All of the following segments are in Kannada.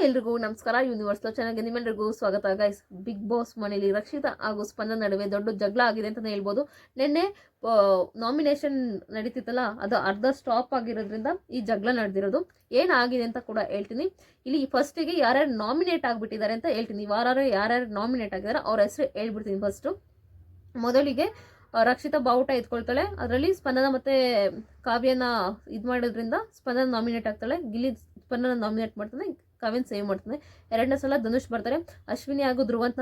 ಎಲ್ರಿಗೂ ನಮಸ್ಕಾರ. ಯೂನಿವರ್ಸಲ್ ಚಾನಲ್ಗೆ ನಿಮ್ಮೆಲ್ಲರಿಗೂ ಸ್ವಾಗತ. ಗೈಸ್, ಬಿಗ್ ಬಾಸ್ ಮನೆಯಲ್ಲಿ ರಕ್ಷಿತಾ ಹಾಗೂ ಸ್ಪಂದನ ನಡುವೆ ದೊಡ್ಡ ಜಗಳ ಆಗಿದೆ ಅಂತಲೇ ಹೇಳ್ಬೋದು. ನಿನ್ನೆ ನಾಮಿನೇಷನ್ ನಡೀತಿತ್ತಲ್ಲ, ಅದು ಅರ್ಧ ಸ್ಟಾಪ್ ಆಗಿರೋದ್ರಿಂದ ಈ ಜಗಳ ನಡೆದಿರೋದು. ಏನಾಗಿದೆ ಅಂತ ಕೂಡ ಹೇಳ್ತೀನಿ. ಇಲ್ಲಿ ಫಸ್ಟಿಗೆ ಯಾರ್ಯಾರು ನಾಮಿನೇಟ್ ಆಗಿಬಿಟ್ಟಿದ್ದಾರೆ ಅಂತ ಹೇಳ್ತೀನಿ. ಯಾರ್ಯಾರು ನಾಮಿನೇಟ್ ಆಗಿದ್ದಾರೆ ಅವ್ರ ಹೆಸರು ಹೇಳ್ಬಿಡ್ತೀನಿ. ಫಸ್ಟು ಮೊದಲಿಗೆ ರಕ್ಷಿತಾ ಬಾವುಟ ಎತ್ಕೊಳ್ತಾಳೆ. ಅದರಲ್ಲಿ ಸ್ಪಂದನ ಮತ್ತೆ ಕಾವ್ಯನ ಇದು ಮಾಡೋದ್ರಿಂದ ಸ್ಪಂದನ ನಾಮಿನೇಟ್ ಆಗ್ತಾಳೆ. ಗಿಲ್ಲಿ ಸ್ಪಂದನ ನಾಮಿನೇಟ್ ಮಾಡ್ತಾನೆ, ಕಾವ್ಯನ ಸೇವ್ ಮಾಡ್ತಾನೆ. ಎರಡನೇ ಸಲ ಧನುಷ್ ಬರ್ತಾರೆ. ಅಶ್ವಿನಿ ಹಾಗೂ ಧ್ರುವಂತ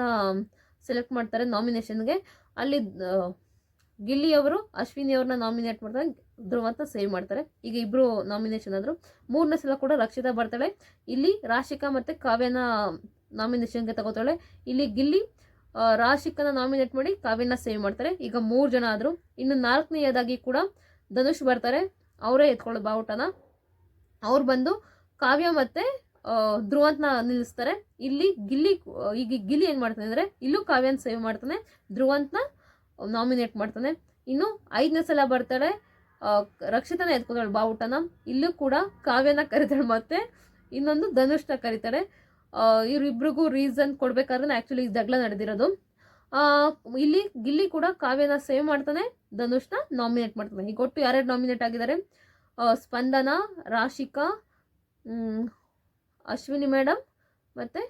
ಸೆಲೆಕ್ಟ್ ಮಾಡ್ತಾರೆ ನಾಮಿನೇಷನ್ಗೆ. ಅಲ್ಲಿ ಗಿಲ್ಲಿ ಅವರು ಅಶ್ವಿನಿ ಅವ್ರನ್ನ ನಾಮಿನೇಟ್ ಮಾಡ್ತಾರೆ, ಧ್ರುವಂತ ಸೇವ್ ಮಾಡ್ತಾರೆ. ಈಗ ಇಬ್ಬರು ನಾಮಿನೇಷನ್ ಆದರು. ಮೂರನೇ ಸಲ ಕೂಡ ರಕ್ಷಿತಾ ಬರ್ತಾಳೆ. ಇಲ್ಲಿ ರಾಶಿಕಾ ಮತ್ತು ಕಾವ್ಯನ ನಾಮಿನೇಷನ್ಗೆ ತಗೋತಾಳೆ. ಇಲ್ಲಿ ಗಿಲ್ಲಿ ರಾಶಿಕನ ನಾಮಿನೇಟ್ ಮಾಡಿ ಕಾವ್ಯನ ಸೇವ್ ಮಾಡ್ತಾರೆ. ಈಗ 3 ಜನ ಆದರು. ಇನ್ನು 4ನೇದಾಗಿ ಕೂಡ ಧನುಷ್ ಬರ್ತಾರೆ. ಅವರೇ ಎತ್ಕೊಳ್ಳೋ ಬಾವುಟನ. ಅವ್ರು ಬಂದು ಕಾವ್ಯ ಮತ್ತು ಧ್ರುವಂತನ ನಿಲ್ಲಿಸ್ತಾರೆ. ಇಲ್ಲಿ ಗಿಲ್ಲಿ ಏನು ಮಾಡ್ತಾನೆ ಅಂದರೆ, ಇಲ್ಲೂ ಕಾವ್ಯನ ಸೇವ್ ಮಾಡ್ತಾನೆ, ಧ್ರುವಂತನ ನಾಮಿನೇಟ್ ಮಾಡ್ತಾನೆ. ಇನ್ನು 5ನೇ ಸಲ ಬರ್ತಾಳೆ, ರಕ್ಷಿತನ ಎತ್ಕೊತಾಳೆ ಬಾವುಟನ. ಇಲ್ಲೂ ಕೂಡ ಕಾವ್ಯನ ಕರಿತಾಳೆ ಮತ್ತು ಇನ್ನೊಂದು ಧನುಷ್ನ ಕರೀತಾಳೆ. ಇವರಿಬ್ರಿಗೂ ರೀಸನ್ ಕೊಡ್ಬೇಕಾದ್ರೆ ಆ್ಯಕ್ಚುಲಿ ಜಗಳ ನಡೆದಿರೋದು. ಇಲ್ಲಿ ಗಿಲ್ಲಿ ಕೂಡ ಕಾವ್ಯನ ಸೇವ್ ಮಾಡ್ತಾನೆ, ಧನುಷ್ನ ನಾಮಿನೇಟ್ ಮಾಡ್ತಾನೆ. ಈಗ ಒಟ್ಟು ಯಾರ್ಯಾರು ನಾಮಿನೇಟ್ ಆಗಿದ್ದಾರೆ? ಸ್ಪಂದನ, ರಾಶಿಕಾ, ಅಶ್ವಿನಿ ಮೇಡಮ್ ಮತ್ತು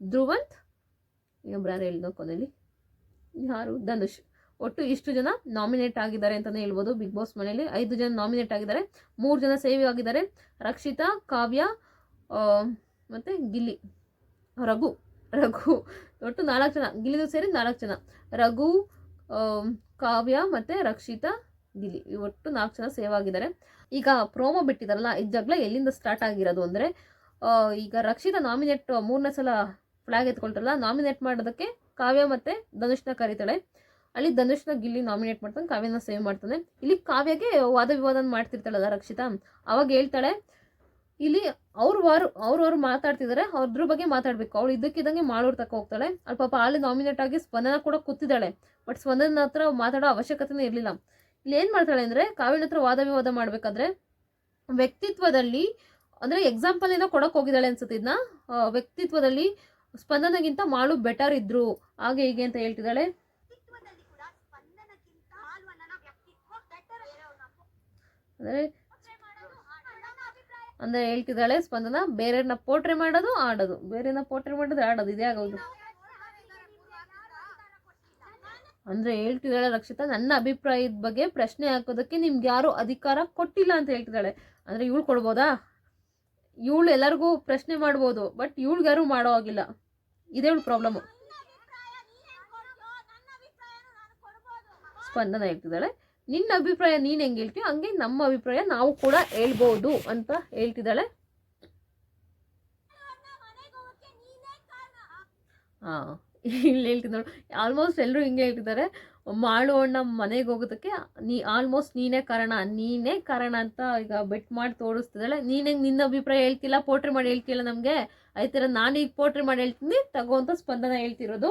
ಧ್ರುವಂತ್, ಇನ್ನೊಬ್ರು ಯಾರು ಹೇಳಿದ ಕೊನೆಯಲ್ಲಿ ಯಾರು, ಧನುಷ್. ಒಟ್ಟು ಇಷ್ಟು ಜನ ನಾಮಿನೇಟ್ ಆಗಿದ್ದಾರೆ ಅಂತಲೇ ಹೇಳ್ಬೋದು. ಬಿಗ್ ಬಾಸ್ ಮನೆಯಲ್ಲಿ 5 ಜನ ನಾಮಿನೇಟ್ ಆಗಿದ್ದಾರೆ, 3 ಜನ ಸೇವ್ ಆಗಿದ್ದಾರೆ. ರಕ್ಷಿತಾ, ಕಾವ್ಯ ಮತ್ತು ಗಿಲ್ಲಿ, ರಘು ಒಟ್ಟು 4 ಜನ. ಗಿಲ್ಲಿದು ಸೇರಿ 4 ಜನ. ರಘು, ಕಾವ್ಯ ಮತ್ತು ರಕ್ಷಿತಾ, ಗಿಲ್ಲಿ, ಒಟ್ಟು 4 ಜನ ಸೇವ್ ಆಗಿದ್ದಾರೆ. ಈಗ ಪ್ರೋಮೋ ಬಿಟ್ಟಿದಾರಲ್ಲ, ಈ ಜಗಳ ಎಲ್ಲಿಂದ ಸ್ಟಾರ್ಟ್ ಆಗಿರೋದು ಅಂದರೆ, ಈಗ ರಕ್ಷಿತಾ ನಾಮಿನೇಟ್ 3ನೇ ಸಲ ಫ್ಲಾಗ್ ಎತ್ಕೊಳ್ತಾರಲ್ಲ, ನಾಮಿನೇಟ್ ಮಾಡೋದಕ್ಕೆ ಕಾವ್ಯ ಮತ್ತು ಧನುಷ್ನ ಕರೀತಾಳೆ. ಅಲ್ಲಿ ಧನುಷ್ನ ಗಿಲ್ಲಿ ನಾಮಿನೇಟ್ ಮಾಡ್ತಾನೆ, ಕಾವ್ಯನ ಸೇವ್ ಮಾಡ್ತಾನೆ. ಇಲ್ಲಿ ಕಾವ್ಯಗೆ ವಾದ ವಿವಾದ ಮಾಡ್ತಿರ್ತಾಳಲ್ಲ ರಕ್ಷಿತಾ, ಅವಾಗ ಹೇಳ್ತಾಳೆ ಇಲ್ಲಿ ಅವ್ರವ್ರು ಮಾತಾಡ್ತಿದ್ದಾರೆ, ಅವ್ರದ್ರ ಬಗ್ಗೆ ಮಾತಾಡಬೇಕು. ಅವಳು ಇದ್ದಕ್ಕಿದ್ದಂಗೆ ಮಾಡೋರ್ ತಕ್ಕ ಹೋಗ್ತಾಳೆ. ಅಲ್ಲಿ ಪಾಪ ಅಲ್ಲಿ ನಾಮಿನೇಟ್ ಆಗಿ ಸ್ಪಂದನ ಕೂಡ ಕೂತಿದ್ದಾಳೆ. ಬಟ್ ಸ್ಪಂದನ ಹತ್ರ ಮಾತಾಡೋ ಅವಶ್ಯಕತೆನೇ ಇರಲಿಲ್ಲ. ಇಲ್ಲಿ ಏನು ಮಾಡ್ತಾಳೆ ಅಂದರೆ, ಕಾವ್ಯನ ಹತ್ರ ವಾದ ವಿವಾದ ಮಾಡಬೇಕಾದ್ರೆ ವ್ಯಕ್ತಿತ್ವದಲ್ಲಿ, ಅಂದರೆ ಎಕ್ಸಾಂಪಲ್ ಏನೋ ಕೊಡೋಕೆ ಹೋಗಿದ್ದಾಳೆ ಅನ್ಸುತ್ತೆ. ಇದನ್ನ ವ್ಯಕ್ತಿತ್ವದಲ್ಲಿ ಸ್ಪಂದನಗಿಂತ ಮಾಳು ಬೆಟರ್ ಇದ್ರು, ಹಾಗೆ ಹೀಗೆ ಅಂತ ಹೇಳ್ತಿದ್ದಾಳೆ. ಅಂದರೆ ಹೇಳ್ತಿದ್ದಾಳೆ ಸ್ಪಂದನ, ಬೇರೆಯವ್ರನ್ನ ಪೋಟ್ರೆ ಮಾಡೋದು ಆಡೋದು, ಬೇರೆಯವ್ರನ್ನ ಪೋಟ್ರೆ ಮಾಡೋದು ಆಡೋದು, ಇದೇ ಆಗೋದು ಅಂದರೆ ಹೇಳ್ತಿದ್ದಾಳೆ ರಕ್ಷಿತಾ. ನನ್ನ ಅಭಿಪ್ರಾಯದ ಬಗ್ಗೆ ಪ್ರಶ್ನೆ ಹಾಕೋದಕ್ಕೆ ನಿಮ್ಗೆ ಯಾರು ಅಧಿಕಾರ ಕೊಟ್ಟಿಲ್ಲ ಅಂತ ಹೇಳ್ತಿದ್ದಾಳೆ. ಅಂದರೆ ಇವಳು ಕೊಡ್ಬೋದಾ? ಇವಳು ಎಲ್ಲರಿಗೂ ಪ್ರಶ್ನೆ ಮಾಡ್ಬೋದು, ಬಟ್ ಇವಳಿಗಾರು ಮಾಡೋ ಆಗಿಲ್ಲ. ಇದೇ ಇವಳು ಪ್ರಾಬ್ಲಮ್ಮು. ಸ್ಪಂದನ ಹೇಳ್ತಿದ್ದಾಳೆ, ನಿನ್ನ ಅಭಿಪ್ರಾಯ ನೀನು ಹೆಂಗೆ ಹೇಳ್ತೀವಿ ಹಂಗೆ ನಮ್ಮ ಅಭಿಪ್ರಾಯ ನಾವು ಕೂಡ ಹೇಳ್ಬೋದು ಅಂತ ಹೇಳ್ತಿದ್ದಾಳೆ. ಇಲ್ಲಿ ಹೇಳ್ತಿದ್ದಾಳು. ಆಲ್ಮೋಸ್ಟ್ ಎಲ್ಲರೂ ಹಿಂಗೆ ಹೇಳ್ತಿದ್ದಾರೆ, ಮಾಳು ಅಣ್ಣ ಮನೆಗೆ ಹೋಗೋದಕ್ಕೆ ಆಲ್ಮೋಸ್ಟ್ ನೀನೇ ಕಾರಣ ಅಂತ ಈಗ ಬೆಟ್ ಮಾಡಿ ತೋರಿಸ್ತಿದ್ದಾಳೆ. ನೀನೇ ನಿನ್ನ ಅಭಿಪ್ರಾಯ ಹೇಳ್ತಿಲ್ಲ, ಪೋಟ್ರಿ ಮಾಡಿ ಹೇಳ್ತಿಲ್ಲ ನಮಗೆ, ಆಯ್ತರ ನಾನು ಈಗ ಪೋಟ್ರಿ ಮಾಡಿ ಹೇಳ್ತೀನಿ ತಗೋ ಅಂತ ಸ್ಪಂದನ ಹೇಳ್ತಿರೋದು.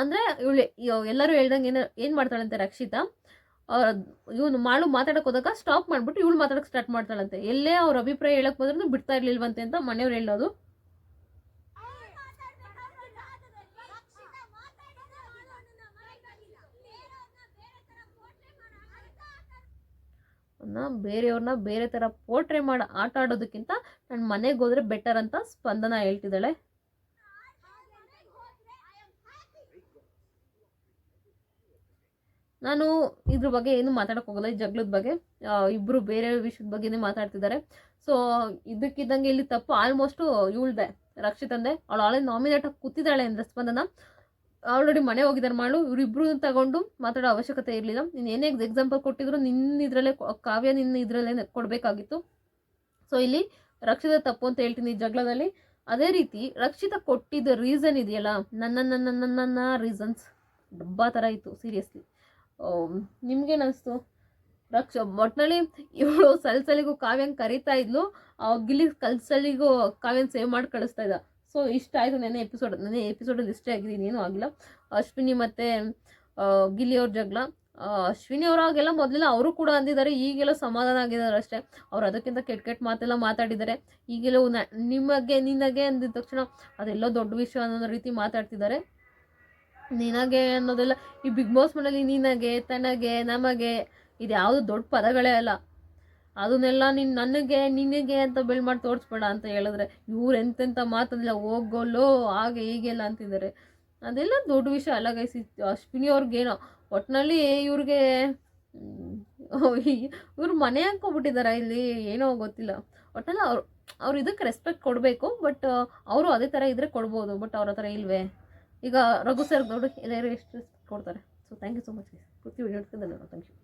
ಅಂದರೆ ಎಲ್ಲರೂ ಹೇಳ್ದಂಗೆ ಏನು ಮಾಡ್ತಾಳಂತೆ ರಕ್ಷಿತಾ, ಇವನು ಮಾಳು ಮಾತಾಡಕ್ಕೆ ಹೋದಾಗ ಸ್ಟಾಪ್ ಮಾಡಿಬಿಟ್ಟು ಇವಳು ಮಾತಾಡಕ್ಕೆ ಸ್ಟಾರ್ಟ್ ಮಾಡ್ತಾಳಂತೆ. ಎಲ್ಲೇ ಅವ್ರ ಅಭಿಪ್ರಾಯ ಹೇಳಕ್ಕೆ ಬಂದ್ರೂ ಬಿಡ್ತಾ ಇರ್ಲಿಲ್ವಂತೆ ಅಂತ ಮನೆಯವ್ರು ಹೇಳೋದು. ಬೇರೆಯವ್ರನ್ನ ಬೇರೆ ಥರ ಪೋಟ್ರೆ ಮಾಡಿ ಆಟ ಆಡೋದಕ್ಕಿಂತ ನನ್ನ ಮನೆಗೆ ಹೋದ್ರೆ ಬೆಟರ್ ಅಂತ ಸ್ಪಂದನ ಹೇಳ್ತಿದ್ದಾಳೆ. ನಾನು ಇದ್ರ ಬಗ್ಗೆ ಏನು ಮಾತಾಡೋಕೆ ಹೋಗಲ್ಲ, ಈ ಜಗಳದ ಬಗ್ಗೆ. ಇಬ್ಬರು ಬೇರೆ ವಿಷಯದ ಬಗ್ಗೆನೇ ಮಾತಾಡ್ತಿದ್ದಾರೆ. ಸೊ ಇದಕ್ಕಿದ್ದಂಗೆ ಇಲ್ಲಿ ತಪ್ಪು ಆಲ್ಮೋಸ್ಟು ಇವಳ್ದೆ, ರಕ್ಷಿತಂದೆ. ಅವಳು ಆಲ್ರೆಡಿ ನಾಮಿನೇಟ್ ಆಗಿ ಕೂತಿದ್ದಾಳೆ ಅಂದರೆ ಸ್ಪಂದನ ಆಲ್ರೆಡಿ ಮನೆ ಹೋಗಿದ್ದಾರೆ ಮಾಡು. ಇವರಿಬ್ರು ತಗೊಂಡು ಮಾತಾಡೋ ಅವಶ್ಯಕತೆ ಇರಲಿಲ್ಲ. ನೀನು ಏನೇ ಎಕ್ಸಾಂಪಲ್ ಕೊಟ್ಟಿದ್ರು ನಿನ್ನ ಇದರಲ್ಲೇ ಕಾವ್ಯ ನಿನ್ನ ಇದರಲ್ಲೇ ಕೊಡಬೇಕಾಗಿತ್ತು. ಸೊ ಇಲ್ಲಿ ರಕ್ಷಿತ ತಪ್ಪು ಅಂತ ಹೇಳ್ತೀನಿ ಈ ಜಗಳದಲ್ಲಿ. ಅದೇ ರೀತಿ ರಕ್ಷಿತ ಕೊಟ್ಟಿದ್ದ ರೀಸನ್ ಇದೆಯಲ್ಲ, ನನ್ನ ರೀಸನ್ಸ್ ಡಬ್ಬಾ ಥರ ಇತ್ತು ಸೀರಿಯಸ್ಲಿ. ನಿಮ್ಗೇನು ಅನಿಸ್ತು? ಒಟ್ಟಿನಲ್ಲಿ ಇವಳು ಸಲಿಗೂ ಕಾವ್ಯನ ಕರೀತಾ ಇದ್ಲು, ಗಿಲ್ಲಿ ಸಲಿಗೂ ಕಾವ್ಯನ ಸೇವ್ ಮಾಡಿ ಕಳಿಸ್ತಾ ಇದ್ದ. ಸೊ ಇಷ್ಟ ಆಯಿತು ನೆನೆ ಎಪಿಸೋಡಲ್ಲಿ ಇಷ್ಟೇ ಆಗಿದೆ, ಇನ್ನೇನು ಆಗಿಲ್ಲ. ಅಶ್ವಿನಿ ಮತ್ತು ಗಿಲ್ಲಿ ಅವ್ರ ಜಗಳ ಅಶ್ವಿನಿ ಅವರಾಗೆಲ್ಲ ಮೊದಲೆಲ್ಲ ಅವರು ಕೂಡ ಅಂದಿದ್ದಾರೆ, ಈಗೆಲ್ಲ ಸಮಾಧಾನ ಆಗಿದ್ದಾರೆ ಅಷ್ಟೇ. ಅವ್ರು ಅದಕ್ಕಿಂತ ಕೆಟ್ಟ ಕೆಟ್ಟ ಮಾತೆಲ್ಲ ಮಾತಾಡಿದ್ದಾರೆ. ಈಗೆಲ್ಲ ನಿನಗೆ ಅಂದಿದ ತಕ್ಷಣ ಅದೆಲ್ಲ ದೊಡ್ಡ ವಿಷಯ ಅನ್ನೋ ರೀತಿ ಮಾತಾಡ್ತಿದ್ದಾರೆ. ನಿನಗೆ ಅನ್ನೋದೆಲ್ಲ ಈ ಬಿಗ್ ಬಾಸ್ ಮನೇಲಿ ನಿನಗೆ, ತನಗೆ, ನಮಗೆ ಇದು ಯಾವುದು ದೊಡ್ಡ ಪದಗಳೇ ಅಲ್ಲ. ಅದನ್ನೆಲ್ಲ ನನಗೆ ನಿನಗೆ ಅಂತ ಬೆಳ್ ಮಾಡಿ ತೋರಿಸ್ಬೇಡ ಅಂತ ಹೇಳಿದ್ರೆ ಇವ್ರು ಎಂತೆಂಥ ಮಾತಂದಿಲ್ಲ, ಹೋಗೋಲ್ಲೋ ಹಾಗೆ ಹೀಗೆಲ್ಲ ಅಂತಿದ್ದಾರೆ. ಅದೆಲ್ಲ ದೊಡ್ಡ ವಿಷಯ ಅಲ್ಲ ಗೈಸ್. ಅಶ್ವಿನಿ ಅವ್ರಿಗೇನೋ ಒಟ್ಟಿನಲ್ಲಿ ಇವ್ರಿಗೆ ಇವ್ರು ಮನೆ ಹಾಕ್ಕೊಬಿಟ್ಟಿದ್ದಾರೆ ಇಲ್ಲಿ, ಏನೋ ಗೊತ್ತಿಲ್ಲ. ಒಟ್ಟಿನಲ್ಲಿ ಅವ್ರು ಇದಕ್ಕೆ ರೆಸ್ಪೆಕ್ಟ್ ಕೊಡಬೇಕು. ಬಟ್ ಅವರು ಅದೇ ಥರ ಇದ್ರೆ ಕೊಡ್ಬೋದು, ಬಟ್ ಅವ್ರ ಹತ್ರ ಇಲ್ವೇ. ಈಗ ರಘು ಸರ್ ನೋಡಿ ಎಲ್ಲರೂ ಎಷ್ಟು ಕೊಡ್ತಾರೆ. So thank you so much. ಪೂರ್ತಿ ವಿಡಿಯೋ ಥ್ಯಾಂಕ್ ಯು.